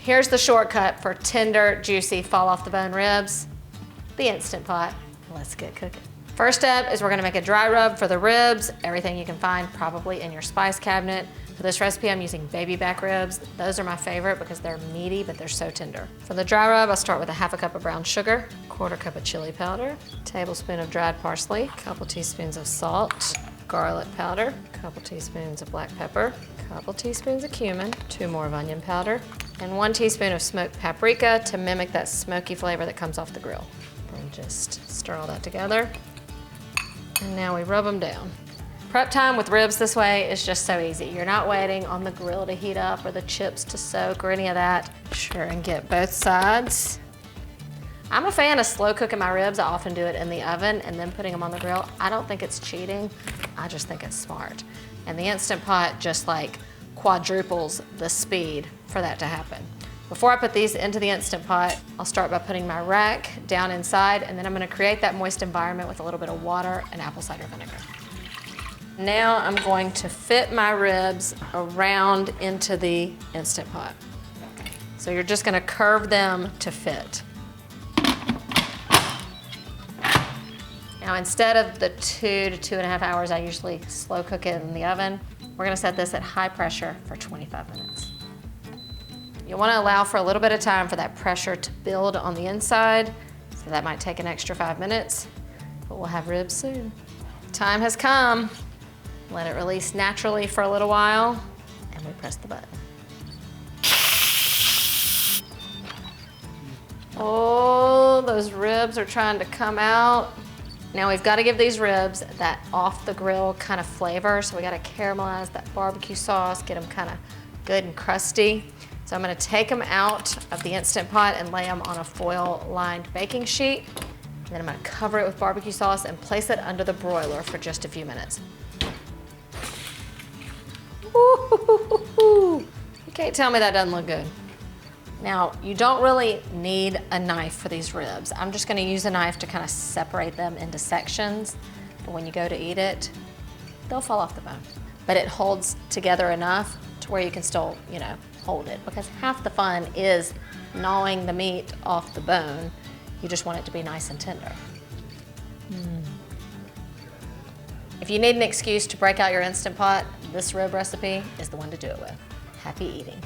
Here's the shortcut for tender, juicy, fall off the bone ribs. The Instant Pot. Let's get cooking. First step is we're gonna make a dry rub for the ribs, everything you can find probably in your spice cabinet. For this recipe, I'm using baby back ribs. Those are my favorite because they're meaty, but they're so tender. For the dry rub, I'll start with a half a cup of brown sugar, quarter cup of chili powder, tablespoon of dried parsley, couple teaspoons of salt, garlic powder, couple teaspoons of black pepper, couple teaspoons of cumin, 2 more of onion powder, and 1 teaspoon of smoked paprika to mimic that smoky flavor that comes off the grill. And just stir all that together. And now we rub them down. Prep time with ribs this way is just so easy. You're not waiting on the grill to heat up or the chips to soak or any of that. Sure, and get both sides. I'm a fan of slow cooking my ribs. I often do it in the oven and then putting them on the grill. I don't think it's cheating. I just think it's smart. And the Instant Pot just like quadruples the speed for that to happen. Before I put these into the Instant Pot, I'll start by putting my rack down inside, and then I'm gonna create that moist environment with a little bit of water and apple cider vinegar. Now I'm going to fit my ribs around into the Instant Pot. So you're just gonna curve them to fit. Now instead of the 2 to 2.5 hours I usually slow cook it in the oven, we're gonna set this at high pressure for 25 minutes. You wanna allow for a little bit of time for that pressure to build on the inside, so that might take an extra 5 minutes, but we'll have ribs soon. Time has come. Let it release naturally for a little while, and we press the button. Oh, those ribs are trying to come out. Now we've gotta give these ribs that off the grill kind of flavor, so we gotta caramelize that barbecue sauce, get them kind of good and crusty. So I'm gonna take them out of the Instant Pot and lay them on a foil-lined baking sheet. And then I'm gonna cover it with barbecue sauce and place it under the broiler for just a few minutes. Ooh, you can't tell me that doesn't look good. Now, you don't really need a knife for these ribs. I'm just gonna use a knife to kind of separate them into sections, but when you go to eat it, they'll fall off the bone. But it holds together enough to where you can still, hold it, because half the fun is gnawing the meat off the bone. You just want it to be nice and tender. If you need an excuse to break out your Instant Pot, this rib recipe is the one to do it with. Happy eating.